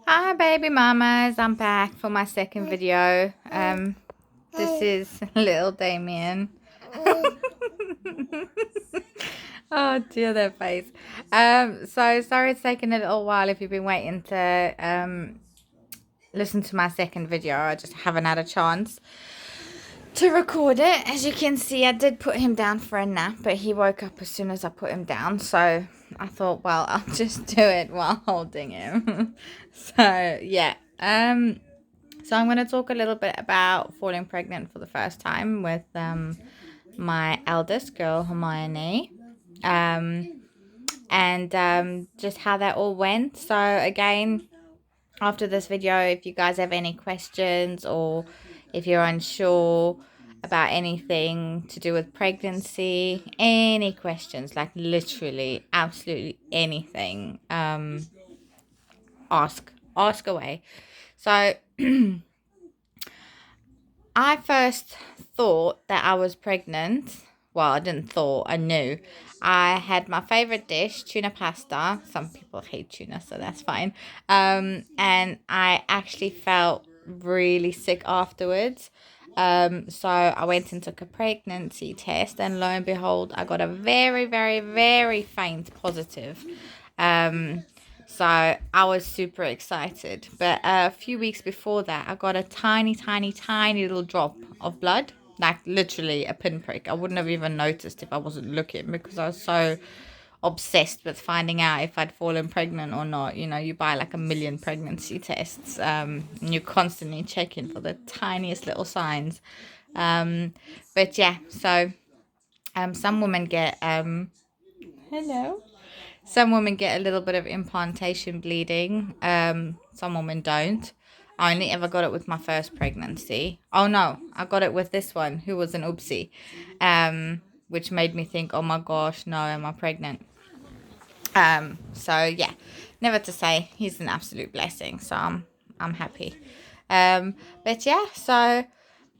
Hi baby mamas, I'm back for my second video. This is little Damien. Oh dear, that face. So sorry it's taken a little while if you've been waiting to listen to my second video. I just haven't had a chance to record it. As you can see, I did put him down for a nap, but he woke up as soon as I put him down. So I thought, well, I'll just do it while holding him. So yeah. So I'm going to talk a little bit about falling pregnant for the first time with my eldest girl, Hermione. And just how that all went. So again, after this video, if you guys have any questions or if you're unsure about anything to do with pregnancy, any questions, like literally absolutely anything, ask away. So I first thought that I was pregnant. Well, I didn't thought, I knew. I had my favorite dish, tuna pasta. Some people hate tuna, so that's fine. And I actually felt really sick afterwards. So I went and took a pregnancy test, and lo and behold, I got a very, very, very faint positive. So I was super excited. But a few weeks before that, I got a tiny, tiny, tiny little drop of blood, like literally a pinprick. I wouldn't have even noticed if I wasn't looking because I was so obsessed with finding out if I'd fallen pregnant or not. You know, you buy like a million pregnancy tests, and you're constantly checking for the tiniest little signs. But yeah, so some women get hello. Some women get a little bit of implantation bleeding. Some women don't. I only ever got it with my first pregnancy. Oh no, I got it with this one who was an oopsie, which made me think, oh my gosh, no, am I pregnant? So yeah, never to say he's an absolute blessing. So I'm happy. But yeah, so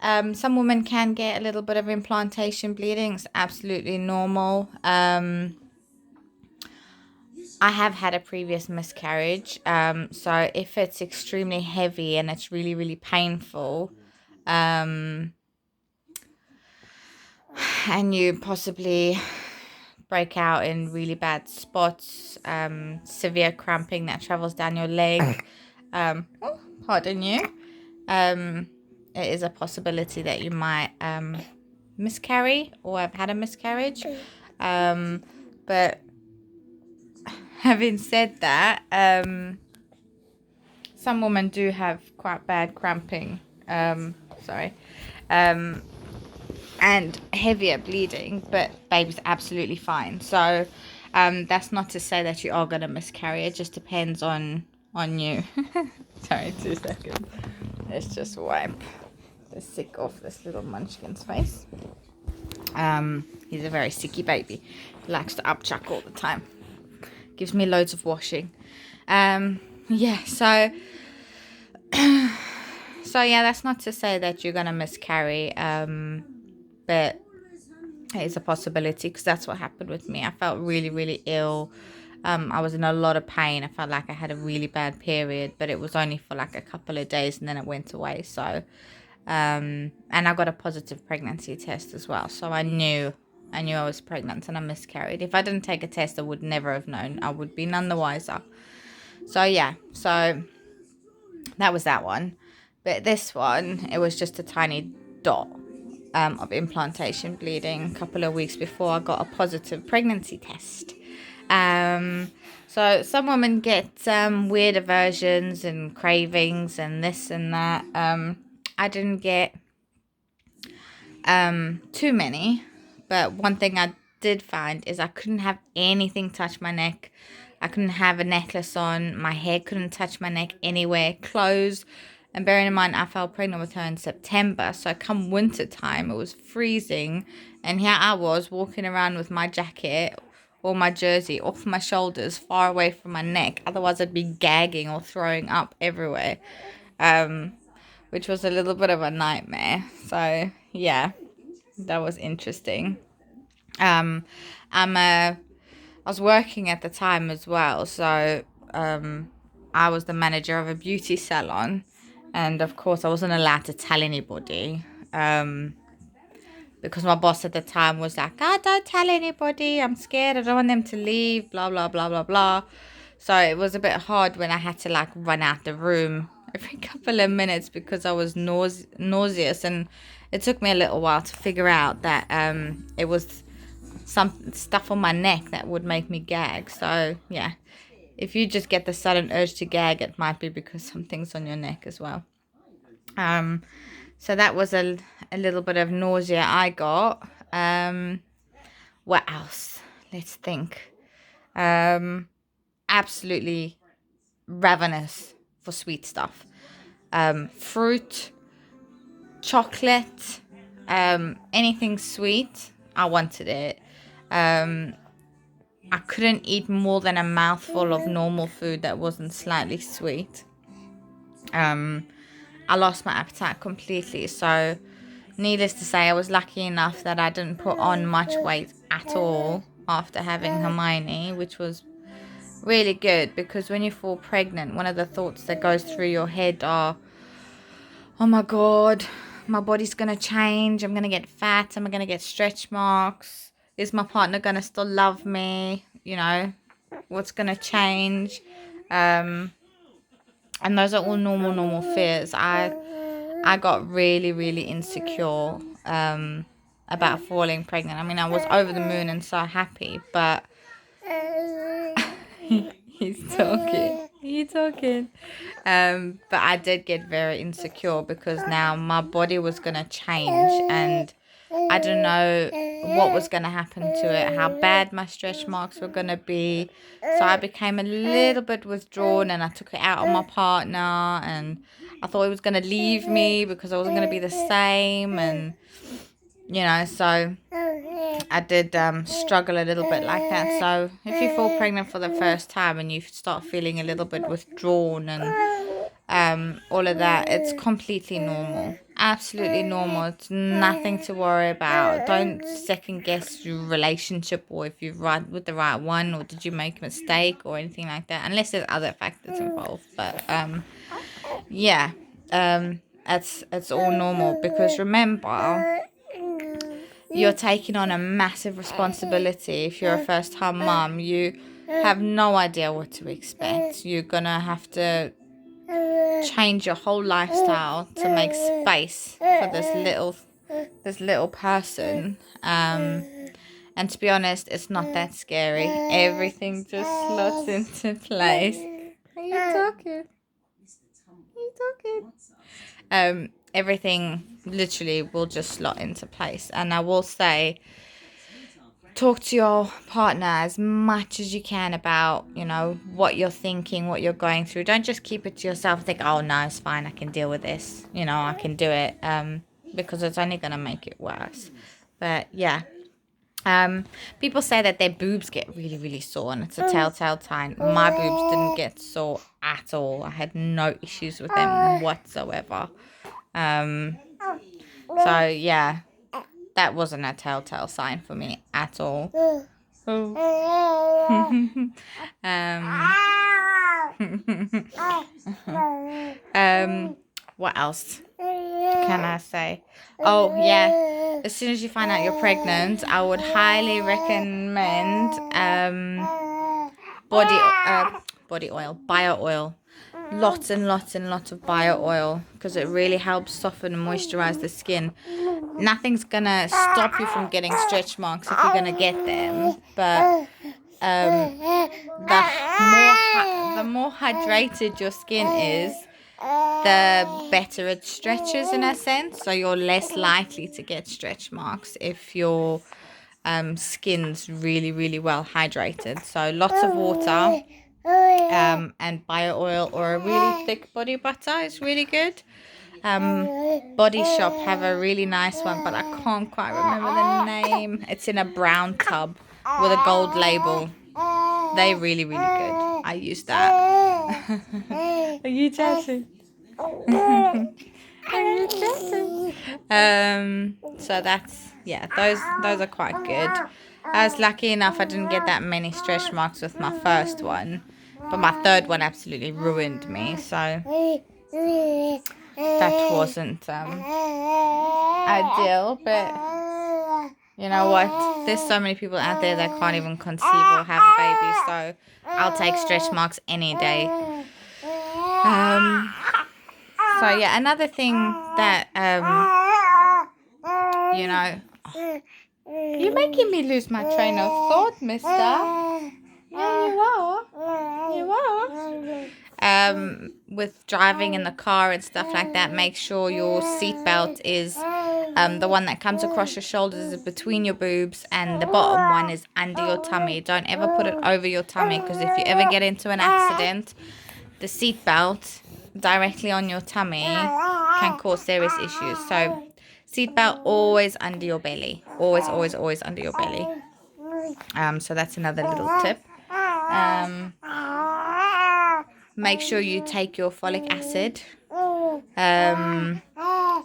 some women can get a little bit of implantation bleeding. It's absolutely normal. I have had a previous miscarriage. So if it's extremely heavy and it's really, really painful, um, and you possibly break out in really bad spots, severe cramping that travels down your leg, oh, pardon you, it is a possibility that you might miscarry or have had a miscarriage. But having said that, some women do have quite bad cramping, sorry, um, and heavier bleeding, but baby's absolutely fine. So that's not to say that you are going to miscarry. It just depends on you. Sorry, 2 seconds. Let's just wipe the sick off this little munchkin's face. He's a very sicky baby. He likes to upchuck all the time. Gives me loads of washing. Yeah, so yeah, that's not to say that you're gonna miscarry, but it is a possibility because that's what happened with me. I felt really, really ill. I was in a lot of pain. I felt like I had a really bad period, but it was only for like a couple of days and then it went away. So, and I got a positive pregnancy test as well. So I knew I was pregnant and I miscarried. If I didn't take a test, I would never have known. I would be none the wiser. So yeah, so that was that one. But this one, it was just a tiny dot of implantation bleeding a couple of weeks before I got a positive pregnancy test. So some women get weird aversions and cravings and this and that. I didn't get too many, but one thing I did find is I couldn't have anything touch my neck. I couldn't have a necklace on. My hair couldn't touch my neck anywhere. Clothes. And bearing in mind, I fell pregnant with her in September. So come winter time, it was freezing. And here I was walking around with my jacket or my jersey off my shoulders, far away from my neck. Otherwise, I'd be gagging or throwing up everywhere, which was a little bit of a nightmare. So, yeah, that was interesting. Um, I was working at the time as well, so I was the manager of a beauty salon, and of course I wasn't allowed to tell anybody. Because my boss at the time was like, "Ah, don't tell anybody. I'm scared. I don't want them to leave. Blah blah blah blah blah." So it was a bit hard when I had to like run out the room every couple of minutes because I was nauseous, and it took me a little while to figure out that it was some stuff on my neck that would make me gag. So yeah, if you just get the sudden urge to gag, it might be because something's on your neck as well. So that was a little bit of nausea I got. What else? Let's think. Absolutely ravenous for sweet stuff. Fruit, chocolate, anything sweet, I wanted it. I couldn't eat more than a mouthful of normal food that wasn't slightly sweet. I lost my appetite completely. So, needless to say, I was lucky enough that I didn't put on much weight at all after having Hermione, which was really good because when you fall pregnant, one of the thoughts that goes through your head are, oh my God, my body's going to change. I'm going to get fat. I'm going to get stretch marks. Is my partner going to still love me? You know, what's going to change? And those are all normal fears. I got really, really insecure about falling pregnant. I mean, I was over the moon and so happy, but he's talking. He's talking. But I did get very insecure because now my body was going to change and I don't know what was going to happen to it, how bad my stretch marks were going to be. So I became a little bit withdrawn and I took it out on my partner and I thought he was going to leave me because I wasn't going to be the same. And, you know, so I did struggle a little bit like that. So if you fall pregnant for the first time and you start feeling a little bit withdrawn and all of that, it's completely normal. Absolutely normal. It's nothing to worry about. Don't second guess your relationship or if you're right with the right one or did you make a mistake or anything like that, unless there's other factors involved. But yeah, it's all normal because remember, you're taking on a massive responsibility. If you're a first-time mom, you have no idea what to expect. You're gonna have to change your whole lifestyle to make space for this little person. And to be honest, it's not that scary. Everything just slots into place. Are you talking? Are you talking? Everything literally will just slot into place. And I will say, talk to your partner as much as you can about, you know, what you're thinking, what you're going through. Don't just keep it to yourself and think, oh, no, it's fine. I can deal with this. You know, I can do it because it's only going to make it worse. But yeah. People say that their boobs get really, really sore and it's a telltale sign. My boobs didn't get sore at all. I had no issues with them whatsoever. So yeah, that wasn't a telltale sign for me at all. What else can I say? Oh yeah, as soon as you find out you're pregnant, I would highly recommend body oil, bio oil. Lots and lots and lots of bio oil because it really helps soften and moisturize the skin. Nothing's gonna stop you from getting stretch marks if you're gonna get them, but the more hydrated your skin is, the better it stretches in a sense. So you're less likely to get stretch marks if your skin's really, really well hydrated. So lots of water. And bio oil or a really thick body butter is really good. Body Shop have a really nice one, but I can't quite remember the name. It's in a brown tub with a gold label. They're really, really good. I use that. Are you judging? Are you judging? So that's, yeah, those are quite good. I was lucky enough I didn't get that many stretch marks with my first one. But my third one absolutely ruined me, so that wasn't ideal. But you know what? There's so many people out there that can't even conceive or have a baby, so I'll take stretch marks any day. So yeah, another thing that you know, you're making me lose my train of thought, mister. Yeah, you are. You are. With driving in the car and stuff like that, make sure your seatbelt is the one that comes across your shoulders is between your boobs, and the bottom one is under your tummy. Don't ever put it over your tummy, because if you ever get into an accident, the seatbelt directly on your tummy can cause serious issues. So seatbelt always under your belly. Always, always, always under your belly. So that's another little tip. Make sure you take your folic acid as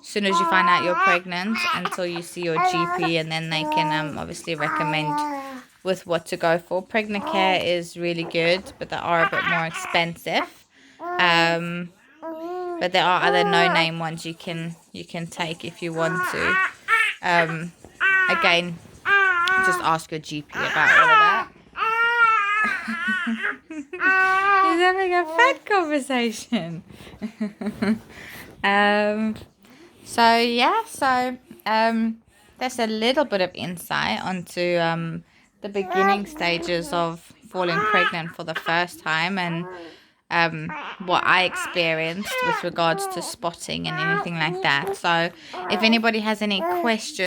soon as you find out you're pregnant until you see your GP, and then they can obviously recommend with what to go for. Pregnant care is really good, but they are a bit more expensive. But there are other no-name ones you can take if you want to. Again, just ask your GP about all of that. He's having a fat conversation. So yeah, that's a little bit of insight onto the beginning stages of falling pregnant for the first time, and what I experienced with regards to spotting and anything like that. So if anybody has any questions